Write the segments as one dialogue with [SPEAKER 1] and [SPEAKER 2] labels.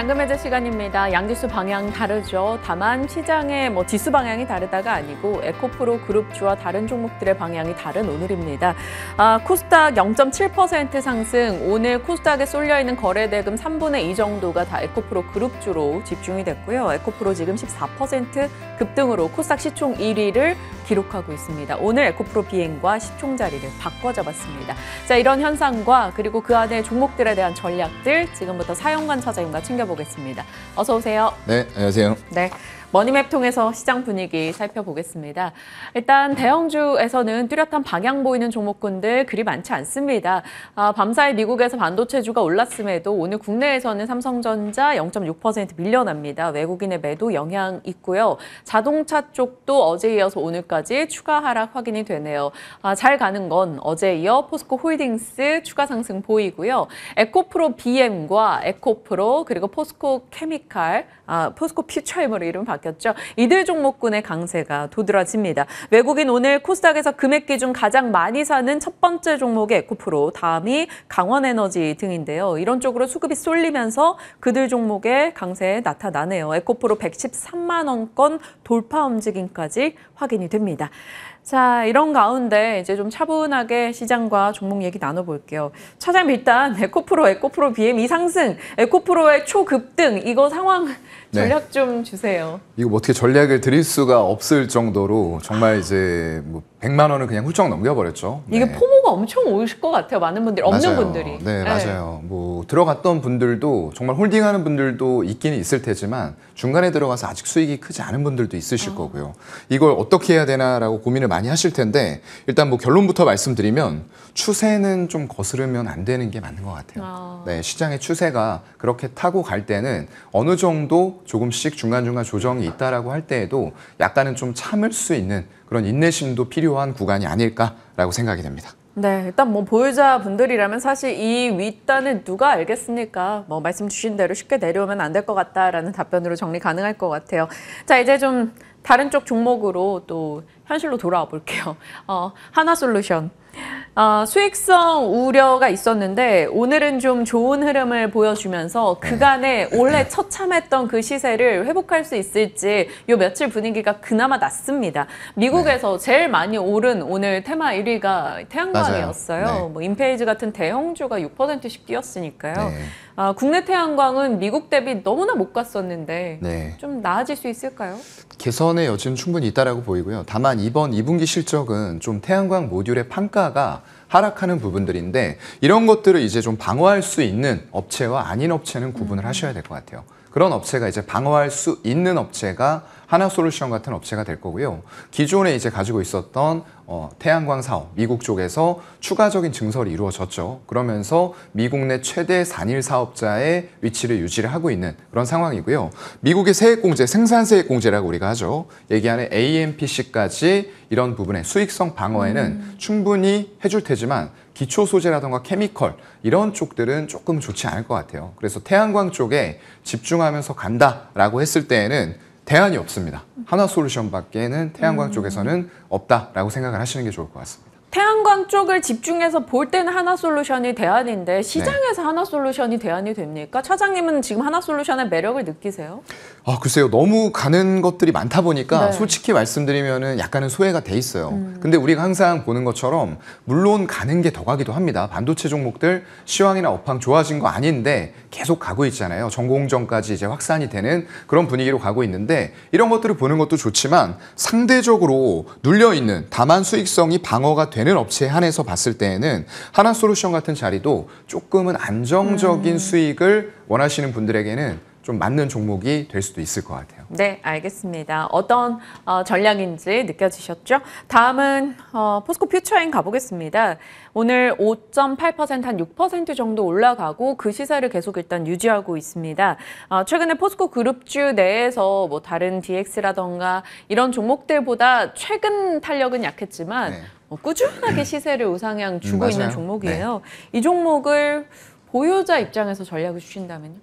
[SPEAKER 1] 잔금 해제 시간입니다. 양지수 방향 다르죠. 다만 시장의 지수 방향이 다르다가 아니고 에코프로 그룹주와 다른 종목들의 방향이 다른 오늘입니다. 코스닥 0.7% 상승. 오늘 코스닥에 쏠려있는 거래대금 3분의 2 정도가 다 에코프로 그룹주로 집중이 됐고요. 에코프로 지금 14% 급등으로 코스닥 시총 1위를 기록하고 있습니다. 오늘 에코프로 비행과 시총 자리를 바꿔 잡았습니다. 자, 이런 현상과 그리고 그 안에 종목들에 대한 전략들 지금부터 사용관 차장님과 챙겨보겠습니다. 어서 오세요.
[SPEAKER 2] 네, 안녕하세요.
[SPEAKER 1] 네. 머니맵 통해서 시장 분위기 살펴보겠습니다. 일단 대형주에서는 뚜렷한 방향 보이는 종목군들 그리 많지 않습니다. 밤사이 미국에서 반도체주가 올랐음에도 오늘 국내에서는 삼성전자 0.6% 밀려납니다. 외국인의 매도 영향 있고요. 자동차 쪽도 어제 이어서 오늘까지 추가 하락 확인이 되네요. 잘 가는 건 어제 이어 포스코 홀딩스 추가 상승 보이고요. 에코프로 BM과 에코프로 그리고 포스코 케미칼, 포스코 퓨처엠으로 이름 바뀌었죠. 이들 종목군의 강세가 도드라집니다. 외국인 오늘 코스닥에서 금액 기준 가장 많이 사는 첫 번째 종목이 에코프로, 다음이 강원에너지 등인데요. 이런 쪽으로 수급이 쏠리면서 그들 종목의 강세 나타나네요. 에코프로 113만 원권 돌파 움직임까지 확인이 됩니다. 자, 이런 가운데 이제 좀 차분하게 시장과 종목 얘기 나눠볼게요. 차장님, 일단 에코프로 BM 이 상승, 에코프로의 초급등, 이거 상황 전략 좀 주세요.
[SPEAKER 2] 이거 뭐 어떻게 전략을 드릴 수가 없을 정도로 정말 이제 100만 원을 그냥 훌쩍 넘겨버렸죠.
[SPEAKER 1] 이게 포모가 엄청 오실 것 같아요. 많은 분들이, 없는
[SPEAKER 2] 맞아요.
[SPEAKER 1] 분들이.
[SPEAKER 2] 네, 맞아요. 뭐 들어갔던 분들도 정말 홀딩하는 분들도 있기는 있을 테지만 중간에 들어가서 아직 수익이 크지 않은 분들도 있으실 거고요. 이걸 어떻게 해야 되나라고 고민을 많이 하실 텐데 일단 뭐 결론부터 말씀드리면 추세는 좀 거스르면 안 되는 게 맞는 것 같아요. 네, 시장의 추세가 그렇게 타고 갈 때는 어느 정도 조금씩 중간중간 조정이 있다라고 할 때에도 약간은 좀 참을 수 있는 그런 인내심도 필요한 구간이 아닐까라고 생각이 됩니다.
[SPEAKER 1] 네, 일단 보유자분들이라면 사실 이 윗단은 누가 알겠습니까? 말씀 주신 대로 쉽게 내려오면 안 될 것 같다라는 답변으로 정리 가능할 것 같아요. 자, 이제 좀 다른 쪽 종목으로 또 현실로 돌아와 볼게요. 하나솔루션. 수익성 우려가 있었는데 오늘은 좀 좋은 흐름을 보여주면서 그간에 올해 처참했던 그 시세를 회복할 수 있을지 요 며칠 분위기가 그나마 났습니다. 미국에서 제일 많이 오른 오늘 테마 1위가 태양광이었어요. 인페이즈 같은 대형주가 6%씩 뛰었으니까요. 국내 태양광은 미국 대비 너무나 못 갔었는데 좀 나아질 수 있을까요?
[SPEAKER 2] 개선의 여지는 충분히 있다라고 보이고요. 다만 이번 2분기 실적은 좀 태양광 모듈의 판가가 하락하는 부분들인데 이런 것들을 이제 좀 방어할 수 있는 업체와 아닌 업체는 구분을 하셔야 될 것 같아요. 그런 업체가 이제 방어할 수 있는 업체가 하나솔루션 같은 업체가 될 거고요. 기존에 이제 가지고 있었던 태양광 사업, 미국 쪽에서 추가적인 증설이 이루어졌죠. 그러면서 미국 내 최대 산일 사업자의 위치를 유지를 하고 있는 그런 상황이고요. 미국의 세액공제, 생산세액공제라고 우리가 하죠. 얘기하는 AMPC까지 이런 부분의 수익성 방어에는 충분히 해줄 테지만 기초 소재라던가 케미컬 이런 쪽들은 조금 좋지 않을 것 같아요. 그래서 태양광 쪽에 집중하면서 간다라고 했을 때에는 대안이 없습니다. 하나솔루션밖에는 태양광 쪽에서는 없다라고 생각을 하시는 게 좋을 것 같습니다.
[SPEAKER 1] 태양광 쪽을 집중해서 볼 때는 하나솔루션이 대안인데 시장에서 하나솔루션이 대안이 됩니까? 차장님은 지금 하나솔루션의 매력을 느끼세요?
[SPEAKER 2] 글쎄요. 너무 가는 것들이 많다 보니까 솔직히 말씀드리면은 약간은 소외가 돼 있어요. 근데 우리가 항상 보는 것처럼 물론 가는 게 더 가기도 합니다. 반도체 종목들 시황이나 업황 좋아진 거 아닌데 계속 가고 있잖아요. 전공정까지 이제 확산이 되는 그런 분위기로 가고 있는데 이런 것들을 보는 것도 좋지만 상대적으로 눌려있는 다만 수익성이 방어가 되는 업체에 한해서 봤을 때에는 하나솔루션 같은 자리도 조금은 안정적인 수익을 원하시는 분들에게는 좀 맞는 종목이 될 수도 있을 것 같아요.
[SPEAKER 1] 네, 알겠습니다. 어떤 전략인지 느껴지셨죠? 다음은 포스코 퓨처엠 가보겠습니다. 오늘 5.8% 한 6% 정도 올라가고 그 시세를 계속 일단 유지하고 있습니다. 최근에 포스코 그룹주 내에서 다른 DX라던가 이런 종목들보다 최근 탄력은 약했지만 꾸준하게 시세를 우상향 주고 있는 종목이에요. 이 종목을 보유자 입장에서 전략을 주신다면요?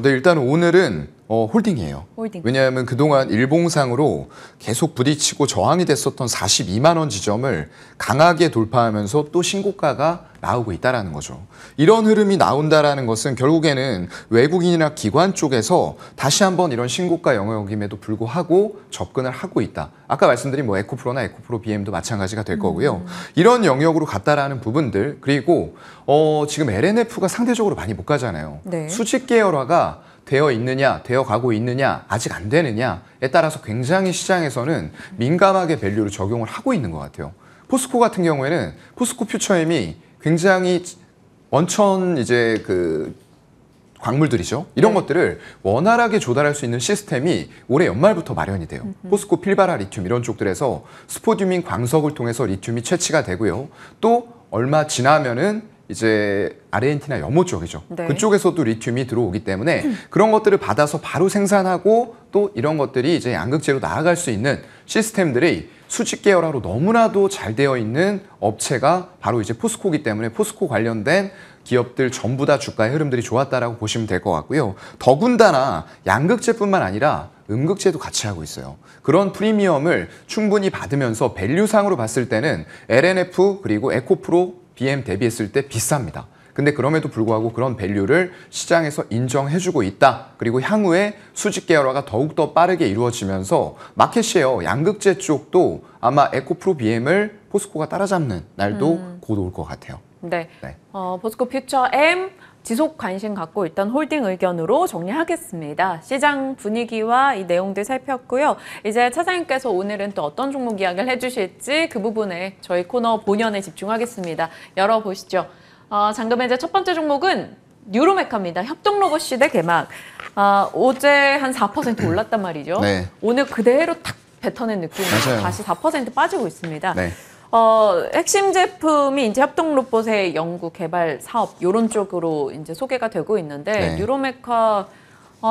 [SPEAKER 2] 네, 일단 오늘은 홀딩이에요.
[SPEAKER 1] 홀딩.
[SPEAKER 2] 왜냐하면 그동안 일봉상으로 계속 부딪히고 저항이 됐었던 42만 원 지점을 강하게 돌파하면서 또 신고가가 나오고 있다라는 거죠. 이런 흐름이 나온다라는 것은 결국에는 외국인이나 기관 쪽에서 다시 한번 이런 신고가 영역임에도 불구하고 접근을 하고 있다. 아까 말씀드린 뭐 에코프로나 에코프로 BM도 마찬가지가 될 거고요. 이런 영역으로 갔다라는 부분들, 그리고 지금 LNF가 상대적으로 많이 못 가잖아요.
[SPEAKER 1] 네.
[SPEAKER 2] 수직 계열화가 되어 있느냐, 되어 가고 있느냐, 아직 안 되느냐에 따라서 굉장히 시장에서는 민감하게 밸류를 적용을 하고 있는 것 같아요. 포스코 같은 경우에는 포스코 퓨처엠이 굉장히 원천 이제 그 광물들이죠. 이런
[SPEAKER 1] 네.
[SPEAKER 2] 것들을 원활하게 조달할 수 있는 시스템이 올해 연말부터 마련이 돼요. 포스코 필바라 리튬 이런 쪽들에서 스포듐인 광석을 통해서 리튬이 채취가 되고요. 또 얼마 지나면은 이제 아르헨티나 염호 쪽이죠.
[SPEAKER 1] 네.
[SPEAKER 2] 그쪽에서도 리튬이 들어오기 때문에 그런 것들을 받아서 바로 생산하고 또 이런 것들이 이제 양극재로 나아갈 수 있는 시스템들이 수직 계열화로 너무나도 잘 되어 있는 업체가 바로 이제 포스코이기 때문에 포스코 관련된 기업들 전부 다 주가의 흐름들이 좋았다라고 보시면 될 것 같고요. 더군다나 양극재뿐만 아니라 음극재도 같이 하고 있어요. 그런 프리미엄을 충분히 받으면서 밸류상으로 봤을 때는 LNF 그리고 에코프로 BM 대비했을 때 비쌉니다. 근데 그럼에도 불구하고 그런 밸류를 시장에서 인정해주고 있다. 그리고 향후에 수직 계열화가 더욱더 빠르게 이루어지면서 마켓시에어 양극재 쪽도 아마 에코프로 BM을 포스코가 따라잡는 날도 곧 올 것 같아요.
[SPEAKER 1] 네.
[SPEAKER 2] 네.
[SPEAKER 1] 포스코 퓨처 M 지속 관심 갖고 일단 홀딩 의견으로 정리하겠습니다. 시장 분위기와 이 내용들 살폈고요. 이제 차장님께서 오늘은 또 어떤 종목 이야기를 해주실지 그 부분에 저희 코너 본연에 집중하겠습니다. 열어보시죠. 잠금 이제 첫 번째 종목은 뉴로메카입니다. 협동로봇 시대 개막. 어제 한 4% 올랐단 말이죠.
[SPEAKER 2] 네.
[SPEAKER 1] 오늘 그대로 탁 뱉어낸 느낌으로
[SPEAKER 2] 맞아요.
[SPEAKER 1] 다시 4% 빠지고 있습니다.
[SPEAKER 2] 네.
[SPEAKER 1] 핵심 제품이 이제 협동 로봇의 연구 개발 사업 이런 쪽으로 이제 소개가 되고 있는데
[SPEAKER 2] 네.
[SPEAKER 1] 뉴로메카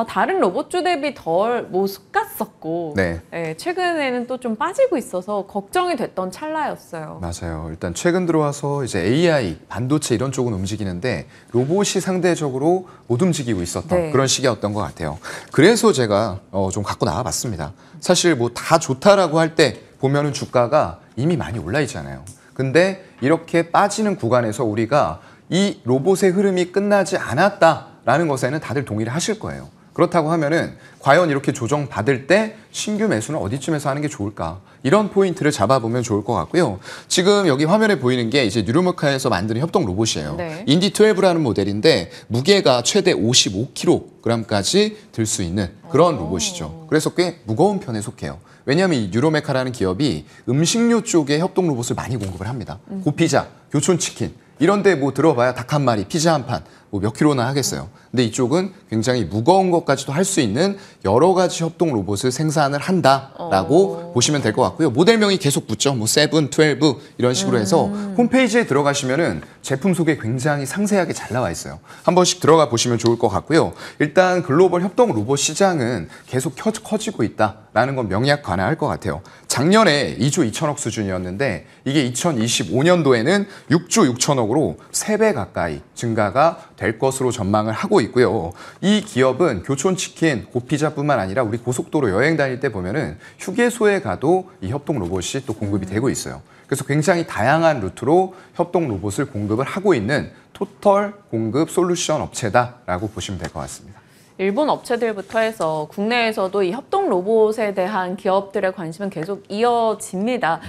[SPEAKER 1] 다른 로봇주 대비 덜 모습 갔었고
[SPEAKER 2] 네.
[SPEAKER 1] 최근에는 또 좀 빠지고 있어서 걱정이 됐던 찰나였어요.
[SPEAKER 2] 맞아요. 일단 최근 들어와서 이제 AI, 반도체 이런 쪽은 움직이는데 로봇이 상대적으로 못 움직이고 있었던
[SPEAKER 1] 네.
[SPEAKER 2] 그런 시기였던 것 같아요. 그래서 제가 좀 갖고 나와봤습니다. 사실 뭐 다 좋다라고 할 때 보면은 주가가 이미 많이 올라 있잖아요. 근데 이렇게 빠지는 구간에서 우리가 이 로봇의 흐름이 끝나지 않았다라는 것에는 다들 동의를 하실 거예요. 그렇다고 하면은 과연 이렇게 조정받을 때 신규 매수는 어디쯤에서 하는 게 좋을까? 이런 포인트를 잡아보면 좋을 것 같고요. 지금 여기 화면에 보이는 게 이제 뉴로메카에서 만드는 협동 로봇이에요.
[SPEAKER 1] 네.
[SPEAKER 2] 인디12라는 모델인데 무게가 최대 55kg까지 들 수 있는 그런 로봇이죠. 그래서 꽤 무거운 편에 속해요. 왜냐하면 이 뉴로메카라는 기업이 음식료 쪽에 협동 로봇을 많이 공급을 합니다. 고피자, 교촌치킨 이런 데 뭐 들어봐야 닭 한 마리, 피자 한 판, 뭐 몇 킬로나 하겠어요. 근데 이쪽은 굉장히 무거운 것까지도 할 수 있는 여러 가지 협동 로봇을 생산을 한다라고 보시면 될 것 같고요. 모델명이 계속 붙죠. 뭐 7, 12 이런 식으로 해서 홈페이지에 들어가시면은 제품 소개 굉장히 상세하게 잘 나와 있어요. 한 번씩 들어가 보시면 좋을 것 같고요. 일단 글로벌 협동 로봇 시장은 계속 커지고 있다라는 건 명약관화할 것 같아요. 작년에 2조 2천억 수준이었는데 이게 2025년도에는 6조 6천억으로 3배 가까이 증가가 될 것으로 전망을 하고 있고요. 이 기업은 교촌치킨, 고피자뿐만 아니라 우리 고속도로 여행 다닐 때 보면은 휴게소에 가도 이 협동 로봇이 또 공급이 되고 있어요. 그래서 굉장히 다양한 루트로 협동 로봇을 공급을 하고 있는 토털 공급 솔루션 업체다라고 보시면 될 것 같습니다.
[SPEAKER 1] 일본 업체들부터 해서 국내에서도 이 협동 로봇에 대한 기업들의 관심은 계속 이어집니다.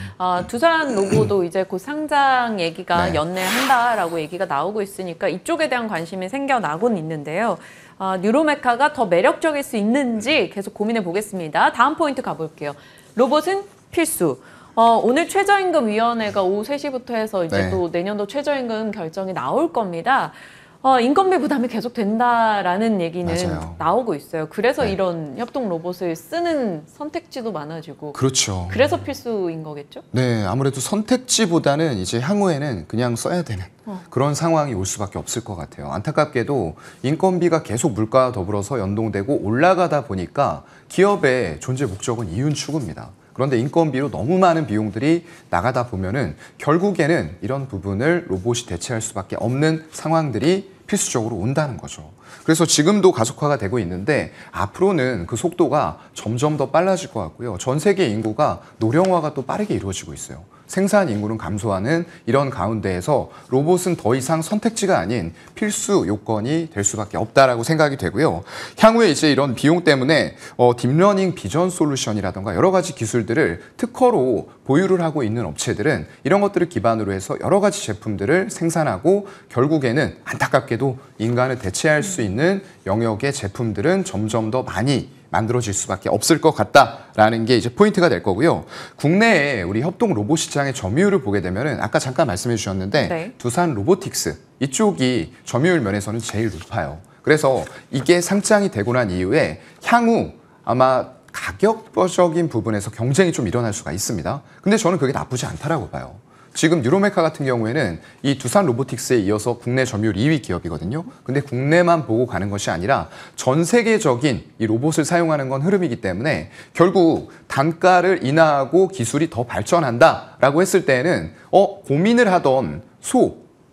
[SPEAKER 1] 두산 로고도 이제 곧 상장 얘기가
[SPEAKER 2] 네.
[SPEAKER 1] 연내한다라고 얘기가 나오고 있으니까 이쪽에 대한 관심이 생겨나곤 있는데요. 뉴로메카가 더 매력적일 수 있는지 계속 고민해 보겠습니다. 다음 포인트 가볼게요. 로봇은 필수. 오늘 최저임금위원회가 오후 3시부터 해서 이제
[SPEAKER 2] 네.
[SPEAKER 1] 또 내년도 최저임금 결정이 나올 겁니다. 인건비 부담이 계속 된다라는 얘기는
[SPEAKER 2] 맞아요.
[SPEAKER 1] 나오고 있어요. 그래서
[SPEAKER 2] 네.
[SPEAKER 1] 이런 협동 로봇을 쓰는 선택지도 많아지고
[SPEAKER 2] 그렇죠.
[SPEAKER 1] 그래서 필수인 거겠죠?
[SPEAKER 2] 네, 아무래도 선택지보다는 이제 향후에는 그냥 써야 되는 그런 상황이 올 수밖에 없을 것 같아요. 안타깝게도 인건비가 계속 물가와 더불어서 연동되고 올라가다 보니까 기업의 존재 목적은 이윤 추구입니다. 그런데 인건비로 너무 많은 비용들이 나가다 보면은 결국에는 이런 부분을 로봇이 대체할 수밖에 없는 상황들이 필수적으로 온다는 거죠. 그래서 지금도 가속화가 되고 있는데 앞으로는 그 속도가 점점 더 빨라질 것 같고요. 전 세계 인구가 노령화가 또 빠르게 이루어지고 있어요. 생산 인구는 감소하는 이런 가운데에서 로봇은 더 이상 선택지가 아닌 필수 요건이 될 수밖에 없다라고 생각이 되고요. 향후에 이제 이런 비용 때문에 딥러닝 비전 솔루션이라던가 여러 가지 기술들을 특허로 보유를 하고 있는 업체들은 이런 것들을 기반으로 해서 여러 가지 제품들을 생산하고 결국에는 안타깝게도 인간을 대체할 수 있는 영역의 제품들은 점점 더 많이 만들어질 수밖에 없을 것 같다라는 게 이제 포인트가 될 거고요. 국내에 우리 협동 로봇 시장의 점유율을 보게 되면은 아까 잠깐 말씀해 주셨는데
[SPEAKER 1] 네.
[SPEAKER 2] 두산 로보틱스 이쪽이 점유율 면에서는 제일 높아요. 그래서 이게 상장이 되고 난 이후에 향후 아마 가격적인 부분에서 경쟁이 좀 일어날 수가 있습니다. 근데 저는 그게 나쁘지 않다라고 봐요. 지금 뉴로메카 같은 경우에는 이 두산 로보틱스에 이어서 국내 점유율 2위 기업이거든요. 근데 국내만 보고 가는 것이 아니라 전 세계적인 이 로봇을 사용하는 건 흐름이기 때문에 결국 단가를 인하하고 기술이 더 발전한다라고 했을 때에는 고민을 하던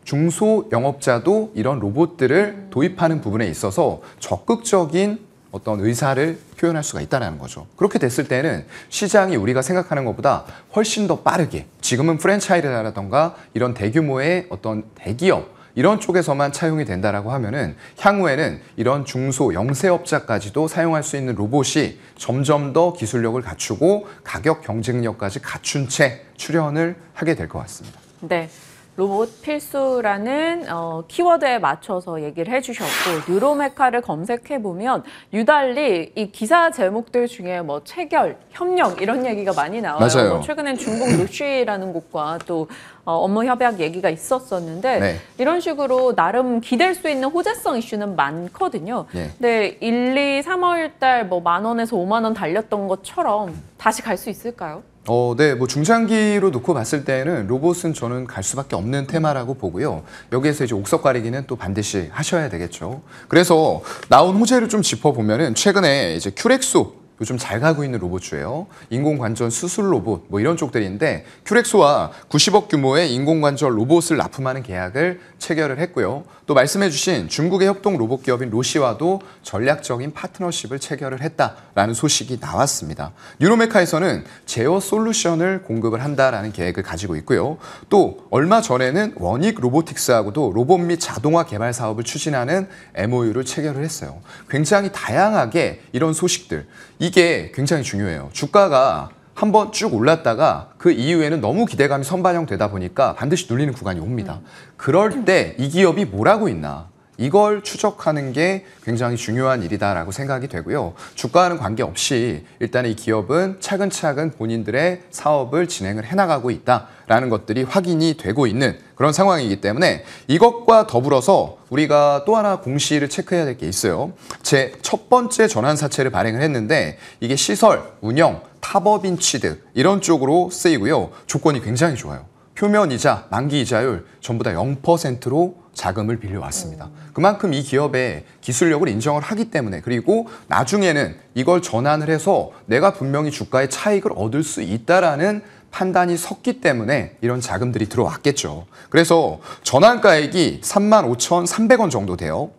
[SPEAKER 2] 중소 영업자도 이런 로봇들을 도입하는 부분에 있어서 적극적인 어떤 의사를 표현할 수가 있다는 거죠. 그렇게 됐을 때는 시장이 우리가 생각하는 것보다 훨씬 더 빠르게 지금은 프랜차이즈라던가 이런 대규모의 어떤 대기업 이런 쪽에서만 차용이 된다라고 하면은 향후에는 이런 중소 영세업자까지도 사용할 수 있는 로봇이 점점 더 기술력을 갖추고 가격 경쟁력까지 갖춘 채 출현을 하게 될 것 같습니다.
[SPEAKER 1] 네. 로봇 필수라는 키워드에 맞춰서 얘기를 해주셨고 뉴로메카를 검색해보면 유달리 이 기사 제목들 중에 뭐 체결, 협력 이런 얘기가 많이 나와요.
[SPEAKER 2] 맞아요.
[SPEAKER 1] 최근엔 중국 루시라는 곳과 또 업무 협약 얘기가 있었었는데
[SPEAKER 2] 네.
[SPEAKER 1] 이런 식으로 나름 기댈 수 있는 호재성 이슈는 많거든요.
[SPEAKER 2] 네.
[SPEAKER 1] 근데 1, 2, 3월 달 뭐 10,000원에서 50,000원 달렸던 것처럼 다시 갈 수 있을까요?
[SPEAKER 2] 네, 뭐 중장기로 놓고 봤을 때는 로봇은 저는 갈 수밖에 없는 테마라고 보고요. 여기에서 이제 옥석 가리기는 또 반드시 하셔야 되겠죠. 그래서 나온 호재를 좀 짚어보면은 최근에 이제 큐렉소 요즘 잘 가고 있는 로봇주예요. 인공관절 수술 로봇 뭐 이런 쪽들인데 큐렉소와 90억 규모의 인공관절 로봇을 납품하는 계약을 체결을 했고요. 또 말씀해주신 중국의 협동 로봇 기업인 로시와도 전략적인 파트너십을 체결을 했다라는 소식이 나왔습니다. 뉴로메카에서는 제어 솔루션을 공급을 한다라는 계획을 가지고 있고요. 또 얼마 전에는 원익 로보틱스하고도 로봇 및 자동화 개발 사업을 추진하는 MOU를 체결을 했어요. 굉장히 다양하게 이런 소식들 이게 굉장히 중요해요. 주가가 한번 쭉 올랐다가 그 이후에는 너무 기대감이 선반영되다 보니까 반드시 눌리는 구간이 옵니다. 그럴 때 이 기업이 뭘 하고 있나 이걸 추적하는 게 굉장히 중요한 일이다라고 생각이 되고요. 주가와는 관계없이 일단 이 기업은 차근차근 본인들의 사업을 진행을 해나가고 있다라는 것들이 확인이 되고 있는 그런 상황이기 때문에 이것과 더불어서 우리가 또 하나 공시를 체크해야 될 게 있어요. 제 첫 번째 전환사채를 발행을 했는데 이게 시설, 운영, 탑업인 취득 이런 쪽으로 쓰이고요. 조건이 굉장히 좋아요. 표면이자, 만기이자율 전부 다 0%로 자금을 빌려왔습니다. 그만큼 이 기업의 기술력을 인정을 하기 때문에 그리고 나중에는 이걸 전환을 해서 내가 분명히 주가의 차익을 얻을 수 있다라는 판단이 섰기 때문에 이런 자금들이 들어왔겠죠. 그래서 전환가액이 35,300원 정도 돼요.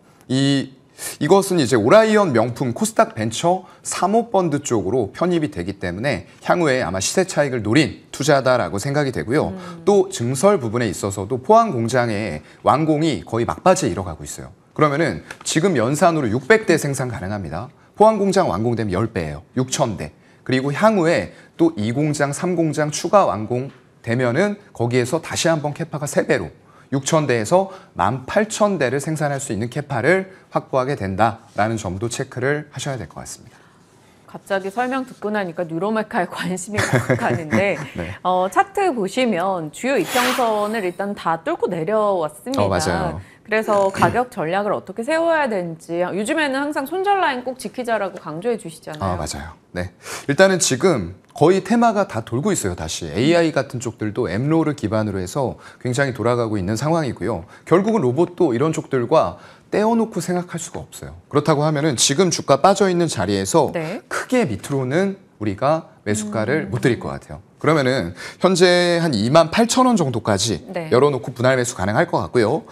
[SPEAKER 2] 이것은 이제 오라이언 명품 코스닥 벤처 사모펀드 쪽으로 편입이 되기 때문에 향후에 아마 시세 차익을 노린 투자다라고 생각이 되고요. 또 증설 부분에 있어서도 포항 공장의 완공이 거의 막바지에 이뤄가고 있어요. 그러면은 지금 연산으로 600대 생산 가능합니다. 포항 공장 완공되면 10배예요. 6,000대. 그리고 향후에 또 2공장, 3공장 추가 완공되면은 거기에서 다시 한번 캐파가 3배로 6,000대에서 18,000대를 생산할 수 있는 캐파를 확보하게 된다라는 점도 체크를 하셔야 될 것 같습니다.
[SPEAKER 1] 갑자기 설명 듣고 나니까 뉴로메카에 관심이 확 가는데
[SPEAKER 2] 네.
[SPEAKER 1] 차트 보시면 주요 이평선을 일단 다 뚫고 내려왔습니다.
[SPEAKER 2] 맞아요.
[SPEAKER 1] 그래서 가격 전략을 어떻게 세워야 되는지 요즘에는 항상 손절 라인 꼭 지키자라고 강조해 주시잖아요.
[SPEAKER 2] 맞아요. 네. 일단은 지금 거의 테마가 다 돌고 있어요. 다시 AI 같은 쪽들도 엠로를 기반으로 해서 굉장히 돌아가고 있는 상황이고요. 결국은 로봇도 이런 쪽들과 떼어놓고 생각할 수가 없어요. 그렇다고 하면은 지금 주가 빠져 있는 자리에서
[SPEAKER 1] 네.
[SPEAKER 2] 크게 밑으로는 우리가 매수가를 못 드릴 것 같아요. 그러면은 현재 한 28,000원 정도까지
[SPEAKER 1] 네.
[SPEAKER 2] 열어놓고 분할 매수 가능할 것 같고요.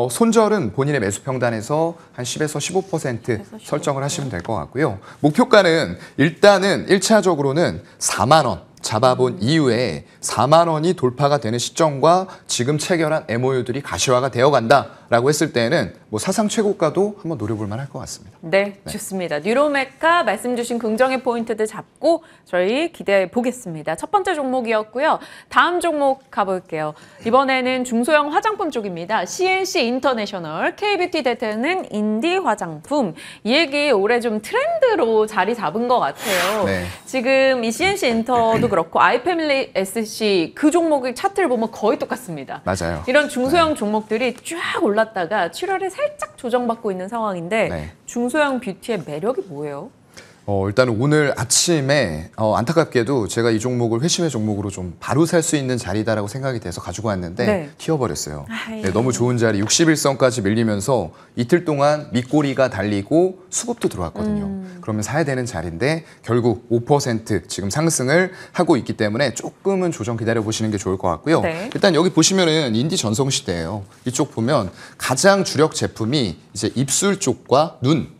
[SPEAKER 2] 손절은 본인의 매수 평단에서 한 10에서 15% 설정을 하시면 될 것 같고요. 목표가는 일단은 1차적으로는 4만 원. 잡아본 이후에 4만 원이 돌파가 되는 시점과 지금 체결한 MOU들이 가시화가 되어간다라고 했을 때는 뭐 사상 최고가도 한번 노려볼 만할 것 같습니다.
[SPEAKER 1] 네, 좋습니다. 뉴로메카 말씀 주신 긍정의 포인트들 잡고 저희 기대해 보겠습니다. 첫 번째 종목이었고요. 다음 종목 가볼게요. 이번에는 중소형 화장품 쪽입니다. CNC 인터내셔널, K뷰티 대테는 인디 화장품. 이 얘기 올해 좀 트렌드로 자리 잡은 것 같아요.
[SPEAKER 2] 네.
[SPEAKER 1] 지금 이 CNC 인터도 그렇고 아이패밀리 SC 그 종목의 차트를 보면 거의 똑같습니다.
[SPEAKER 2] 맞아요.
[SPEAKER 1] 이런 중소형 종목들이 쫙 올랐다가 7월에 살짝 조정받고 있는 상황인데
[SPEAKER 2] 네.
[SPEAKER 1] 중소형 뷰티의 매력이 뭐예요?
[SPEAKER 2] 일단 오늘 아침에 안타깝게도 제가 이 종목을 회심의 종목으로 좀 바로 살 수 있는 자리다라고 생각이 돼서 가지고 왔는데
[SPEAKER 1] 네.
[SPEAKER 2] 튀어버렸어요.
[SPEAKER 1] 아이고.
[SPEAKER 2] 네, 너무 좋은 자리 61선까지 밀리면서 이틀 동안 밑꼬리가 달리고 수급도 들어왔거든요. 그러면 사야 되는 자리인데 결국 5% 지금 상승을 하고 있기 때문에 조금은 조정 기다려 보시는 게 좋을 것 같고요.
[SPEAKER 1] 네.
[SPEAKER 2] 일단 여기 보시면은 인디 전성시대예요. 이쪽 보면 가장 주력 제품이 이제 입술 쪽과 눈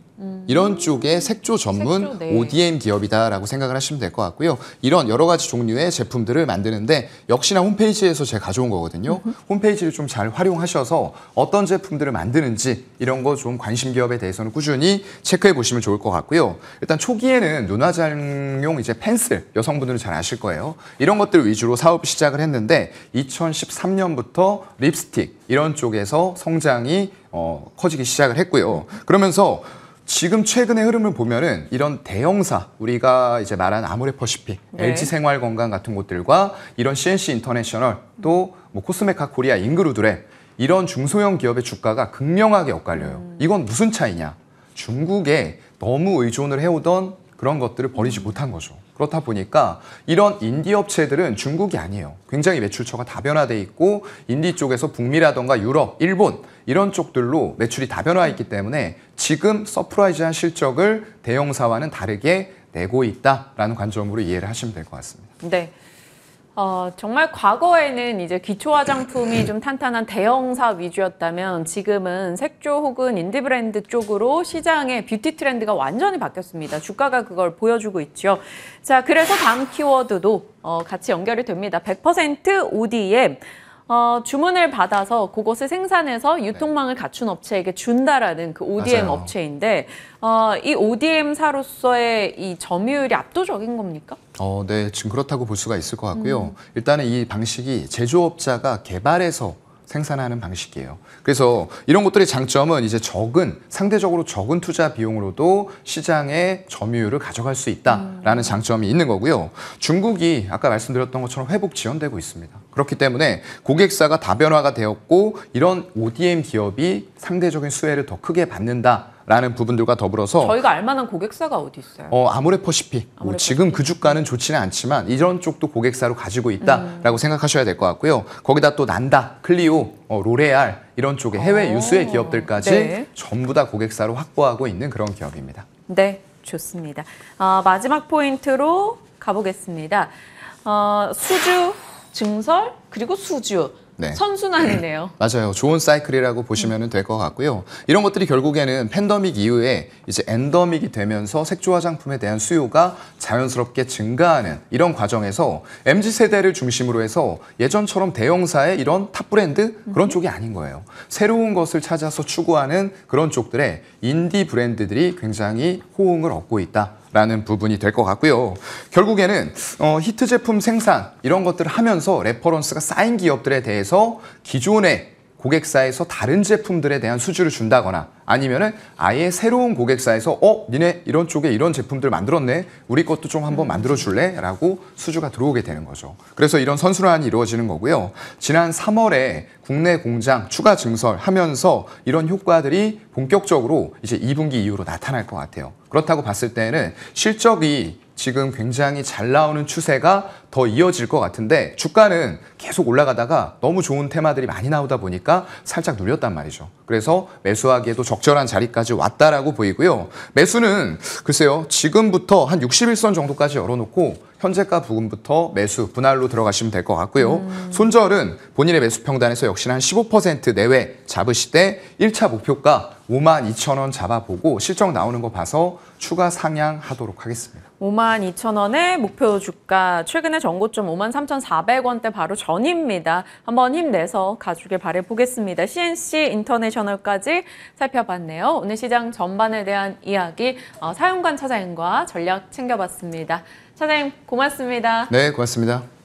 [SPEAKER 2] 이런 쪽의 색조 전문
[SPEAKER 1] 색조, 네.
[SPEAKER 2] ODM 기업이다라고 생각을 하시면 될 것 같고요. 이런 여러 가지 종류의 제품들을 만드는데 역시나 홈페이지에서 제가 가져온 거거든요. 홈페이지를 좀 잘 활용하셔서 어떤 제품들을 만드는지 이런 거 좀 관심 기업에 대해서는 꾸준히 체크해 보시면 좋을 것 같고요. 일단 초기에는 눈화장용 이제 펜슬 여성분들은 잘 아실 거예요. 이런 것들 위주로 사업 시작을 했는데 2013년부터 립스틱 이런 쪽에서 성장이 커지기 시작을 했고요. 그러면서 지금 최근의 흐름을 보면은 이런 대형사 우리가 이제 말한 아모레퍼시픽,
[SPEAKER 1] 네.
[SPEAKER 2] LG생활건강 같은 곳들과 이런 CNC 인터내셔널 또 뭐 코스메카 코리아 인그루드랩 이런 중소형 기업의 주가가 극명하게 엇갈려요. 이건 무슨 차이냐? 중국에 너무 의존을 해오던 그런 것들을 버리지 못한 거죠. 그렇다 보니까 이런 인디 업체들은 중국이 아니에요. 굉장히 매출처가 다변화돼 있고 인디 쪽에서 북미라던가 유럽, 일본 이런 쪽들로 매출이 다변화해 있기 때문에 지금 서프라이즈한 실적을 대형사와는 다르게 내고 있다라는 관점으로 이해를 하시면 될 것 같습니다.
[SPEAKER 1] 네. 정말 과거에는 이제 기초 화장품이 좀 탄탄한 대형사 위주였다면 지금은 색조 혹은 인디 브랜드 쪽으로 시장의 뷰티 트렌드가 완전히 바뀌었습니다. 주가가 그걸 보여주고 있죠. 자, 그래서 다음 키워드도 같이 연결이 됩니다. 100% ODM. 주문을 받아서 그것을 생산해서 유통망을 갖춘 업체에게 준다라는 그 ODM
[SPEAKER 2] 맞아요.
[SPEAKER 1] 업체인데 이 ODM사로서의 이 점유율이 압도적인 겁니까?
[SPEAKER 2] 네, 지금 그렇다고 볼 수가 있을 것 같고요. 일단은 이 방식이 제조업자가 개발해서 생산하는 방식이에요. 그래서 이런 것들의 장점은 이제 상대적으로 적은 투자 비용으로도 시장의 점유율을 가져갈 수 있다라는 장점이 있는 거고요. 중국이 아까 말씀드렸던 것처럼 회복 지연되고 있습니다. 그렇기 때문에 고객사가 다변화가 되었고 이런 ODM 기업이 상대적인 수혜를 더 크게 받는다라는 부분들과 더불어서
[SPEAKER 1] 저희가 알만한 고객사가 어디 있어요?
[SPEAKER 2] 아모레퍼시픽. 뭐 지금 그 주가는 좋지는 않지만 이런 쪽도 고객사로 가지고 있다라고 생각하셔야 될 것 같고요. 거기다 또 난다, 클리오, 로레알 이런 쪽의 해외 유수의 기업들까지
[SPEAKER 1] 네.
[SPEAKER 2] 전부 다 고객사로 확보하고 있는 그런 기업입니다.
[SPEAKER 1] 네, 좋습니다. 마지막 포인트로 가보겠습니다. 수주, 증설, 그리고 수주.
[SPEAKER 2] 네.
[SPEAKER 1] 선순환이네요.
[SPEAKER 2] 맞아요. 좋은 사이클이라고 보시면 될 것 같고요. 이런 것들이 결국에는 팬데믹 이후에 이제 엔더믹이 되면서 색조 화장품에 대한 수요가 자연스럽게 증가하는 이런 과정에서 MZ세대를 중심으로 해서 예전처럼 대형사의 이런 탑 브랜드 그런 쪽이 아닌 거예요. 새로운 것을 찾아서 추구하는 그런 쪽들의 인디 브랜드들이 굉장히 호응을 얻고 있다. 라는 부분이 될 것 같고요. 결국에는 히트 제품 생산 이런 것들을 하면서 레퍼런스가 쌓인 기업들에 대해서 기존의 고객사에서 다른 제품들에 대한 수주를 준다거나 아니면은 아예 새로운 고객사에서 니네 이런 쪽에 이런 제품들 만들었네. 우리 것도 좀 한번 만들어 줄래? 라고 수주가 들어오게 되는 거죠. 그래서 이런 선순환이 이루어지는 거고요. 지난 3월에 국내 공장 추가 증설하면서 이런 효과들이 본격적으로 이제 2분기 이후로 나타날 것 같아요. 그렇다고 봤을 때는 실적이 지금 굉장히 잘 나오는 추세가 더 이어질 것 같은데 주가는 계속 올라가다가 너무 좋은 테마들이 많이 나오다 보니까 살짝 눌렸단 말이죠. 그래서 매수하기에도 적절한 자리까지 왔다라고 보이고요. 매수는 글쎄요, 지금부터 한 61선 정도까지 열어놓고 현재가 부근부터 매수 분할로 들어가시면 될 것 같고요. 손절은 본인의 매수 평단에서 역시나 한 15% 내외 잡으시되 1차 목표가 52,000원 잡아보고 실적 나오는 거 봐서 추가 상향하도록 하겠습니다.
[SPEAKER 1] 52,000원의 목표 주가, 최근의 전고점 53,400원대 바로 전입니다. 한번 힘내서 가주길 바라보겠습니다. CNC 인터내셔널까지 살펴봤네요. 오늘 시장 전반에 대한 이야기 사윤관 차장님과 전략 챙겨봤습니다. 차장님 고맙습니다.
[SPEAKER 2] 네, 고맙습니다.